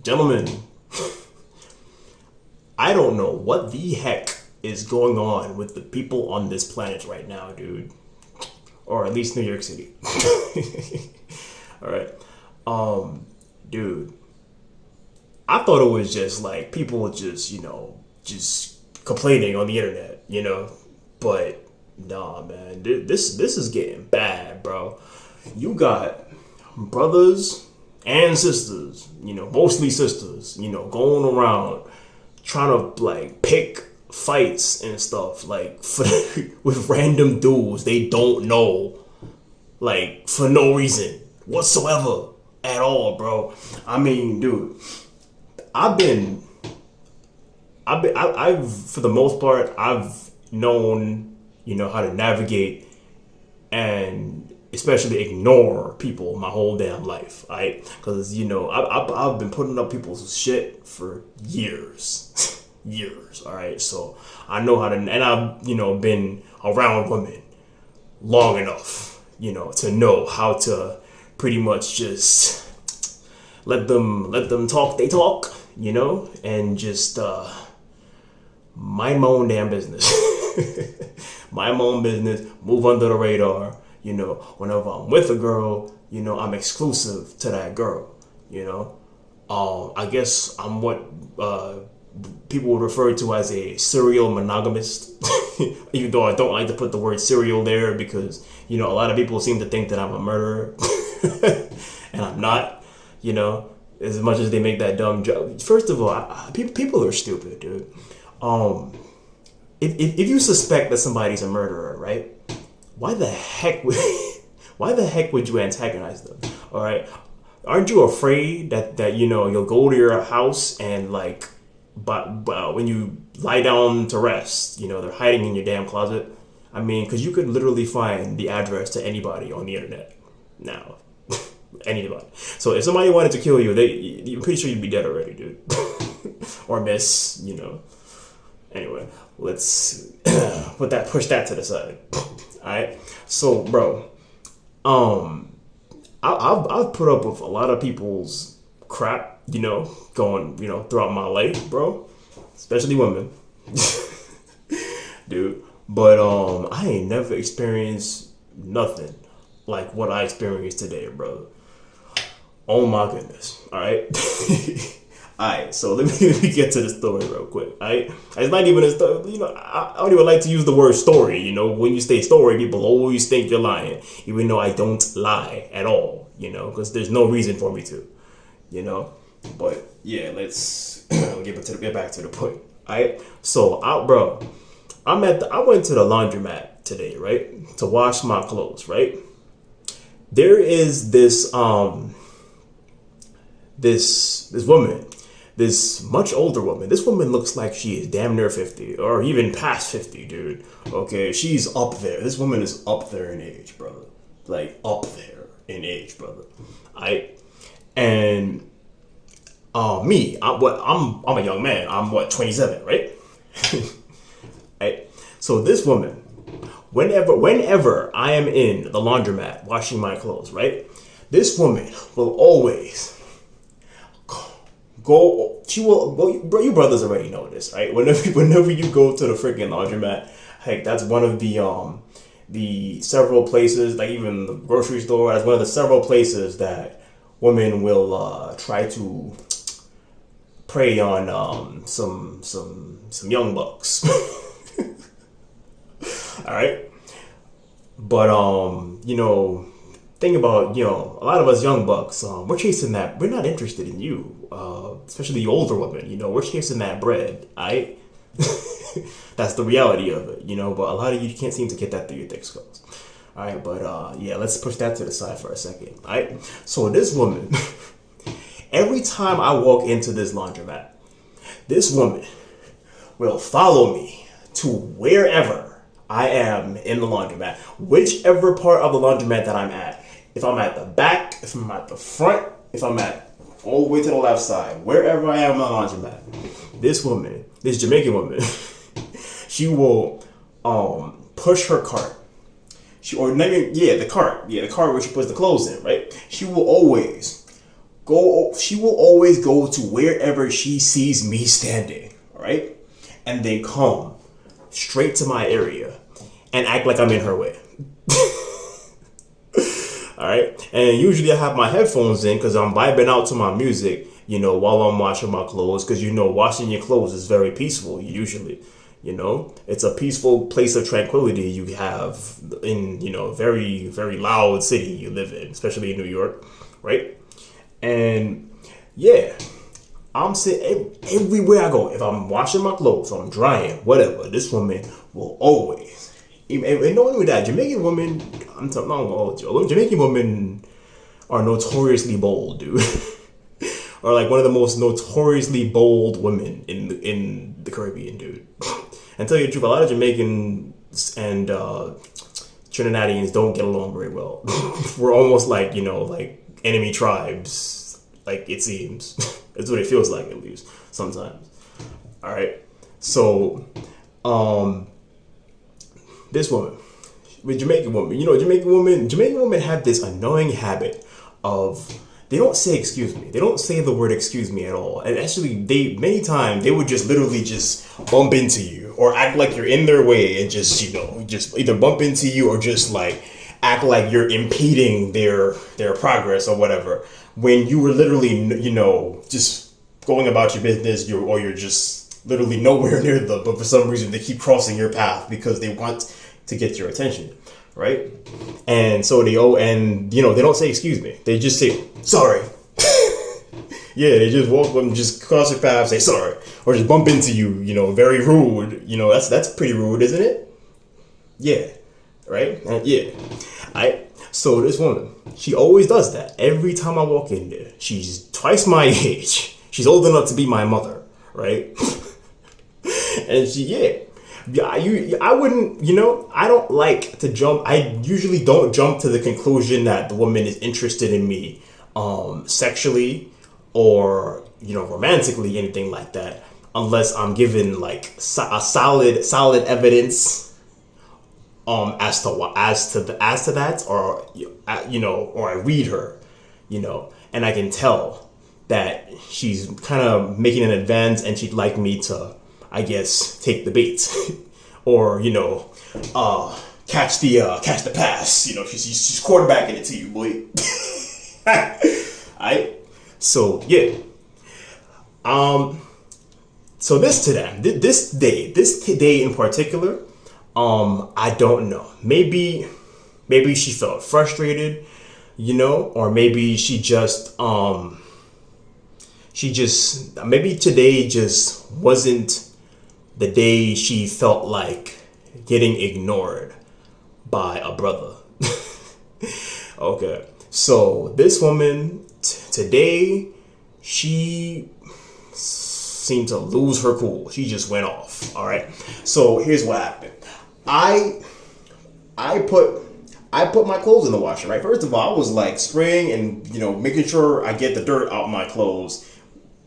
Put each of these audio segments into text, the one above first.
Gentlemen, I don't know what the heck is going on with the people on this planet right now, dude. Or at least New York City. Alright. Dude. I thought it was just like people just, just complaining on the internet, But nah, man. This is getting bad, bro. You got brothers and sisters, mostly sisters, going around trying to like pick fights and stuff like with random dudes they don't know, like for no reason whatsoever at all, bro. I mean, dude, I've for the most part I've known how to navigate and especially ignore people my whole damn life, right? Because I've been putting up people's shit for years, all right. So I know how to, and I've been around women long enough, to know how to pretty much just let them talk. They talk, and just mind my own damn business, mind my own business, move under the radar. Whenever I'm with a girl, I'm exclusive to that girl, I guess I'm what people would refer to as a serial monogamist, even though I don't like to put the word serial there because, a lot of people seem to think that I'm a murderer, and I'm not, as much as they make that dumb joke. First of all, people are stupid, dude. If you suspect that somebody's a murderer, right? Why the heck would you antagonize them? All right, aren't you afraid that you'll go to your house and like, but when you lie down to rest, they're hiding in your damn closet? I mean, because you could literally find the address to anybody on the internet now, anybody. So if somebody wanted to kill you, you're pretty sure you'd be dead already, dude, or miss, Anyway, let's push that to the side. Alright, so bro, I've put up with a lot of people's crap, going, throughout my life, bro, especially women, dude. But I ain't never experienced nothing like what I experienced today, brother. Oh my goodness. All right. Alright, so let me get to the story real quick. Alright, it's not even a story. I don't even like to use the word story. When you say story, people always think you're lying, even though I don't lie at all. Because there's no reason for me to. But yeah, let's get back to the point. Alright, so I went to the laundromat today, right, to wash my clothes. Right, there is this woman. This much older woman. This woman looks like she is damn near 50 or even past 50, dude. Okay, she's up there. This woman is up there in age, brother. Like up there in age, brother. And me, I'm a young man. I'm 27, right? Right. So this woman, whenever I am in the laundromat washing my clothes, right? This woman will always she will go, bro, you brothers already know this, right? Whenever you go to the freaking laundromat, heck, that's one of the several places, like even the grocery store, that's one of the several places that women will try to prey on some young bucks. Alright? But thing about, a lot of us young bucks, we're chasing that. We're not interested in you, especially the older women. We're chasing that bread. That's the reality of it. But a lot of you can't seem to get that through your thick skulls. All right, but yeah, let's push that to the side for a second. All right, so this woman, every time I walk into this laundromat, this woman will follow me to wherever I am in the laundromat, whichever part of the laundromat that I'm at. If I'm at the back, if I'm at the front, if I'm at all the way to the left side, wherever I am in the laundromat, this woman, this Jamaican woman, she will push her cart. The cart where she puts the clothes in, right? She will always She will always go to wherever she sees me standing, all right? And then come straight to my area and act like I'm in her way. All right? And usually I have my headphones in because I'm vibing out to my music, while I'm washing my clothes, because washing your clothes is very peaceful usually. It's a peaceful place of tranquility you have in, very, very loud city you live in, especially in New York, right? And yeah, I'm sitting everywhere I go. If I'm washing my clothes, I'm drying, whatever, this woman will always, and not only that, Jamaican women, I'm talking about Jamaican women are notoriously bold, dude. Are like one of the most notoriously bold women in the Caribbean, dude. And tell you the truth, a lot of Jamaicans and Trinidadians don't get along very well. We're almost like, like enemy tribes, like it seems. That's what it feels like, at least sometimes. All right. So, this woman, with Jamaican woman, Jamaican women have this annoying habit of, they don't say excuse me. They don't say the word excuse me at all. And actually, many times they would just literally just bump into you or act like you're in their way and just either bump into you or just like act like you're impeding their progress or whatever. When you were literally, just going about your business, you're just literally nowhere near them, but for some reason they keep crossing your path because they want to get your attention. Right? And so they don't say excuse me. They just say sorry. Yeah, they just walk up and just cross your path, say sorry, or just bump into you. Very rude. That's pretty rude, isn't it? Yeah, right. Yeah. So this woman, she always does that every time I walk in there. She's twice my age. She's old enough to be my mother, right? And I wouldn't, I don't like to jump. I usually don't jump to the conclusion that the woman is interested in me, sexually or, romantically, anything like that, unless I'm given like a solid evidence, as to that, or, or I read her, and I can tell that she's kind of making an advance and she'd like me to, I guess, take the bait or, catch the pass. She's quarterbacking it to you, boy. So yeah. So this day in particular, I don't know. Maybe she felt frustrated, or maybe maybe today just wasn't the day she felt like getting ignored by a brother. Okay, so this woman today, she seemed to lose her cool. She just went off. All right. So here's what happened. I put my clothes in the washer. Right. First of all, I was like spraying and making sure I get the dirt out my clothes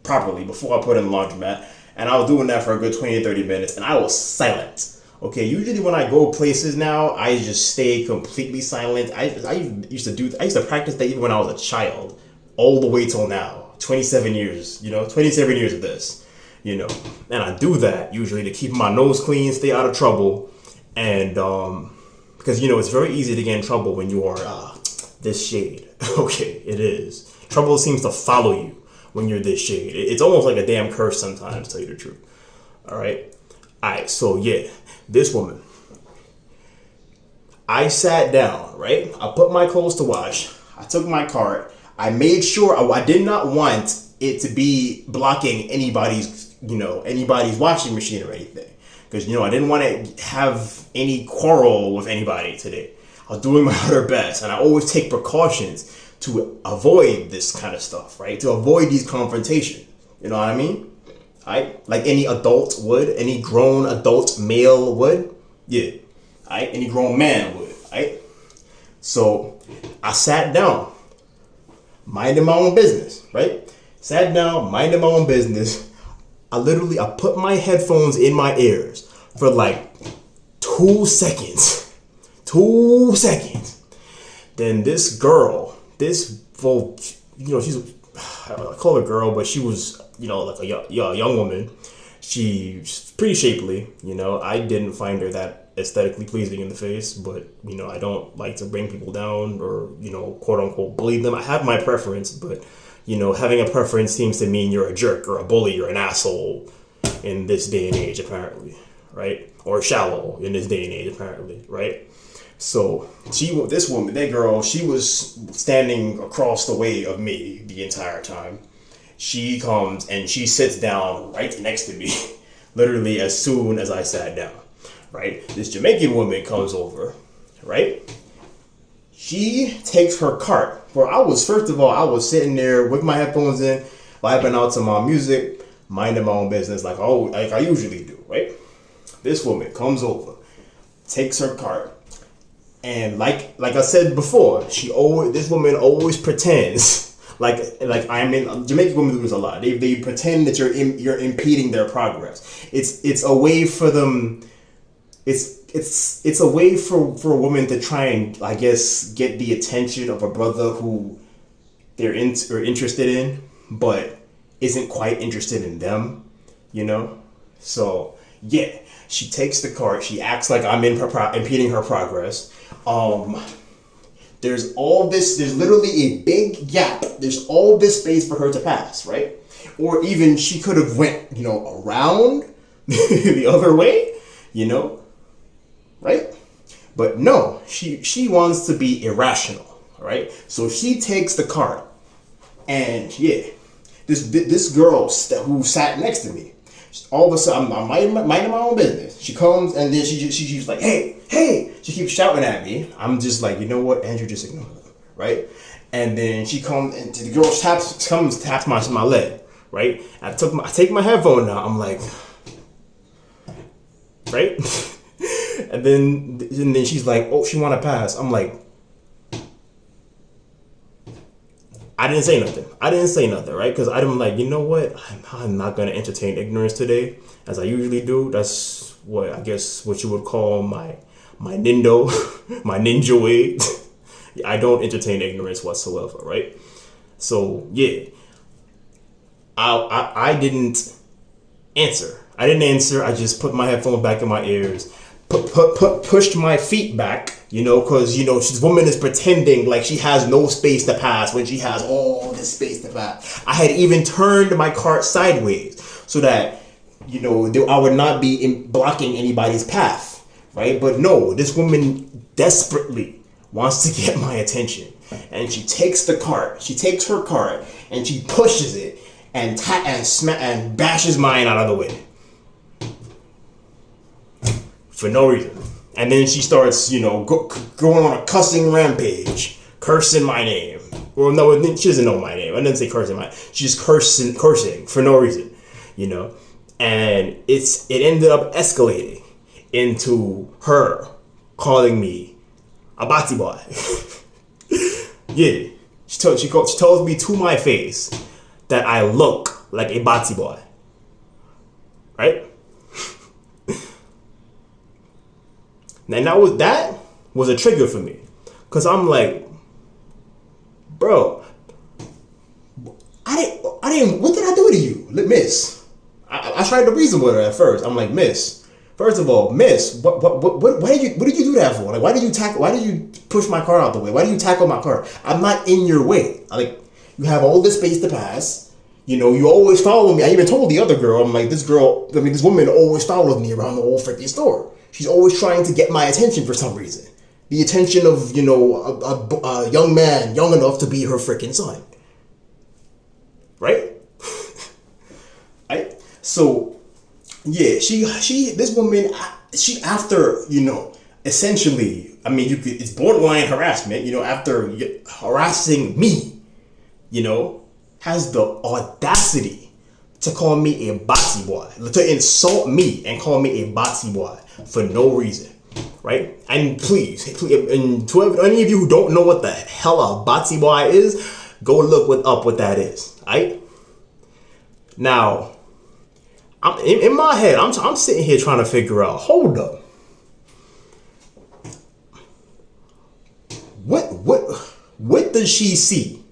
properly before I put in the laundromat. And I was doing that for a good 20 to 30 minutes, and I was silent. Okay, usually when I go places now, I just stay completely silent. I used to practice that even when I was a child, all the way till now. 27 years, 27 years of this, and I do that usually to keep my nose clean, stay out of trouble, and because it's very easy to get in trouble when you are this shade. Okay, it is. Trouble seems to follow you when you're this shade. It's almost like a damn curse sometimes, to tell you the truth. All right. So yeah, this woman. I sat down, right? I put my clothes to wash. I took my cart. I made sure I did not want it to be blocking anybody's washing machine or anything. Because, I didn't want to have any quarrel with anybody today. I was doing my utter best. And I always take precautions to avoid this kind of stuff, right? To avoid these confrontations. You know what I mean? Like any adult would, any grown adult male would. Yeah. Any grown man would. So I sat down, minding my own business, right? Sat down, minding my own business. I put my headphones in my ears for like 2 seconds. 2 seconds. Then this girl, she's I call her girl, but she was, like a young woman. She's pretty shapely, I didn't find her that aesthetically pleasing in the face, but, I don't like to bring people down or, quote unquote, bully them. I have my preference, but, having a preference seems to mean you're a jerk or a bully or an asshole in this day and age, apparently, right? Or shallow in this day and age, apparently, right? So that girl, she was standing across the way of me the entire time. She comes and she sits down right next to me, literally as soon as I sat down, right? This Jamaican woman comes over, right? She takes her cart. First of all, I was sitting there with my headphones in, vibing out to my music, minding my own business like I usually do, right? This woman comes over, takes her cart, and like I said before, this woman always pretends like I'm in. Jamaican women do this a lot. They pretend that you're impeding their progress. It's a way for them. It's a way for a woman to try and, I guess, get the attention of a brother who they're interested in, but isn't quite interested in them. So yeah, she takes the cart. She acts like I'm impeding her progress. There's literally a big gap. There's all this space for her to pass, right? Or even she could have went, around the other way, right? But no, she wants to be irrational, right? So she takes the cart, and yeah, this girl who sat next to me, all of a sudden, I'm minding my own business. She comes and then she's like, hey. She keeps shouting at me. I'm just like, you know what, Andrew, just ignore her, right? And then she comes and the girl taps my leg, right? I take my headphone out. I'm like, right? and then she's like, oh, she want to pass. I'm like, I didn't say nothing, right? Because I'm like, you know what? I'm not going to entertain ignorance today, as I usually do. That's what you would call my nindo, my ninja way. I don't entertain ignorance whatsoever, right? So, yeah. I didn't answer. I just put my headphones back in my ears, pushed my feet back, because, this woman is pretending like she has no space to pass when she has all this space to pass. I had even turned my cart sideways so that, I would not be blocking anybody's path, right? But no, this woman desperately wants to get my attention. And she takes her cart, and she pushes it and bashes mine out of the way. For no reason. And then she starts, going on a cussing rampage, cursing my name. Well, no, she doesn't know my name. I didn't say cursing she's just cursing for no reason, And it ended up escalating into her calling me a batty boy. Yeah, she tells me to my face that I look like a batty boy, right? And that was a trigger for me, because I'm like, bro, I didn't. What did I do to you, miss? I tried to reason with her at first. I'm like, miss. First of all, miss, what did you do that for? Like, why did you push my car out the way? Why did you tackle my car? I'm not in your way. Like, you have all this space to pass. You always follow me. I even told the other girl, I'm like, this woman always follows me around the whole freaking store. She's always trying to get my attention for some reason. The attention of, a young man young enough to be her freaking son. Right? Right? So, yeah, this woman, after, essentially, it's borderline harassment, after harassing me, has the audacity to call me a botsy boy, to insult me and call me a botsy boy for no reason, right? And please, and to any of you who don't know what the hell a botsy boy is, go look up what that is, right? Now, in my head, I'm sitting here trying to figure out, hold up, what does she see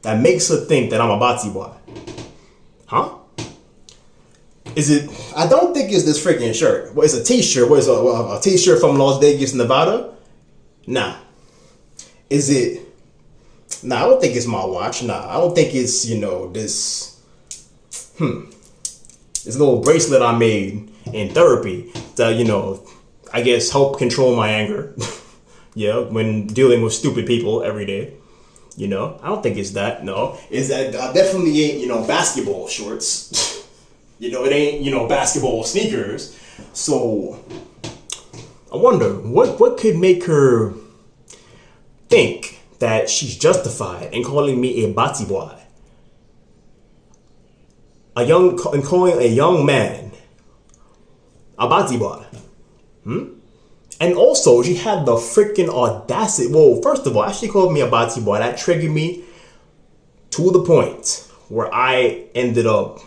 that makes her think that I'm a bati boy? Huh? Is it? I don't think it's this freaking shirt. Well, it's a t-shirt. What is a t-shirt from Las Vegas, Nevada? Nah. Is it? Nah, I don't think it's my watch. Nah, I don't think it's, this. This little bracelet I made in therapy that, I guess help control my anger. Yeah, when dealing with stupid people every day. I don't think it's that. No, it's that definitely ain't, basketball shorts. It ain't, basketball sneakers. So I wonder what could make her think that she's justified in calling me a bati boy. Calling a young man a bati boy. And also, she had the freaking audacity. Well, first of all, she called me a bati boy. That triggered me to the point where I ended up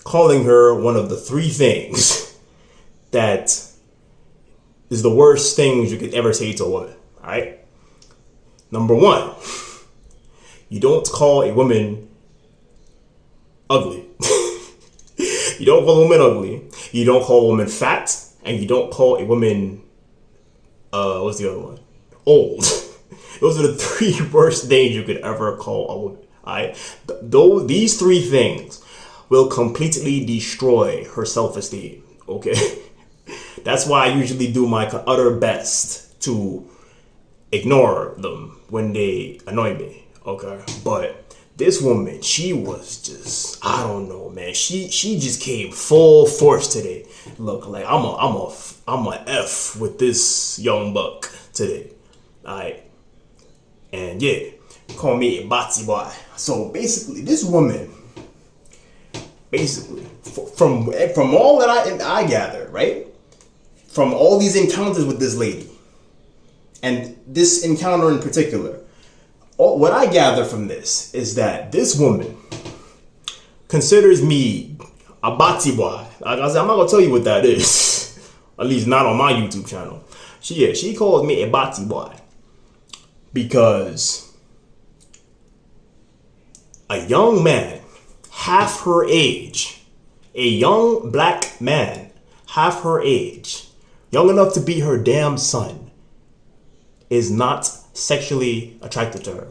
calling her one of the 3 things that is the worst things you could ever say to a woman. All right. Number 1, you don't call a woman ugly. You don't call a woman ugly. You don't call a woman fat, and you don't call a woman what's the other one? Old. Those are the 3 worst things you could ever call a woman. Alright? Though these 3 things will completely destroy her self-esteem. Okay? That's why I usually do my utter best to ignore them when they annoy me. Okay? But this woman, she was just, I don't know, man. She just came full force today. Look, like I'm a F with this young buck today. Alright. And yeah, call me a bati boy. So basically, this woman, from all that I gathered, right? From all these encounters with this lady, and this encounter in particular, what I gather from this is that this woman considers me a bati boy. Like I said, I'm not gonna tell you what that is. At least not on my YouTube channel. She calls me a bati boy because a young man half her age, a young black man half her age, young enough to be her damn son, is not sexually attracted to her.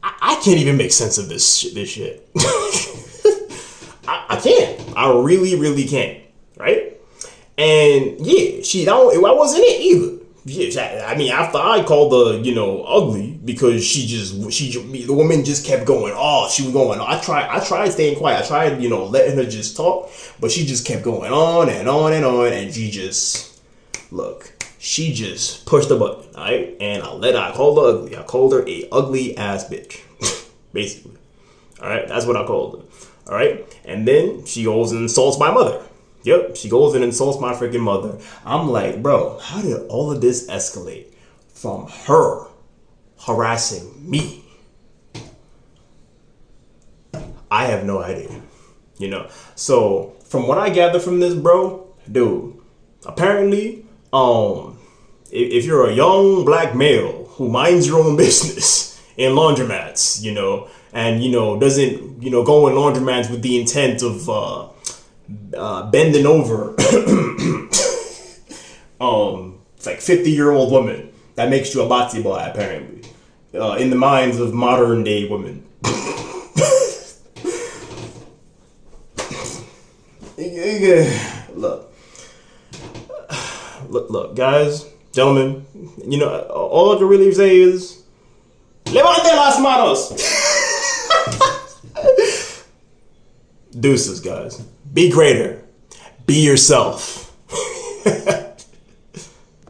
I can't even make sense of this shit. I can't. I really can't. Right? And yeah, I wasn't it either. Yeah, I mean, after I called her, ugly because the woman just kept going off. She was going on. I tried staying quiet. I tried, letting her just talk, but she just kept going on and on and on, and she just pushed the button, all right? And I called her ugly. I called her a ugly ass bitch, basically. All right, that's what I called her. All right, and then she goes and insults my mother. Yep, she goes and insults my freaking mother. I'm like, bro, how did all of this escalate from her harassing me? I have no idea. So from what I gather from this, bro, dude, apparently, if you're a young black male who minds your own business in laundromats, and doesn't go in laundromats with the intent of bending over it's like 50-year-old woman, that makes you a bati boy, apparently, in the minds of modern day women. Look, guys, gentlemen, all I can really say is Levante Las Manos. Deuces, guys. Be greater. Be yourself.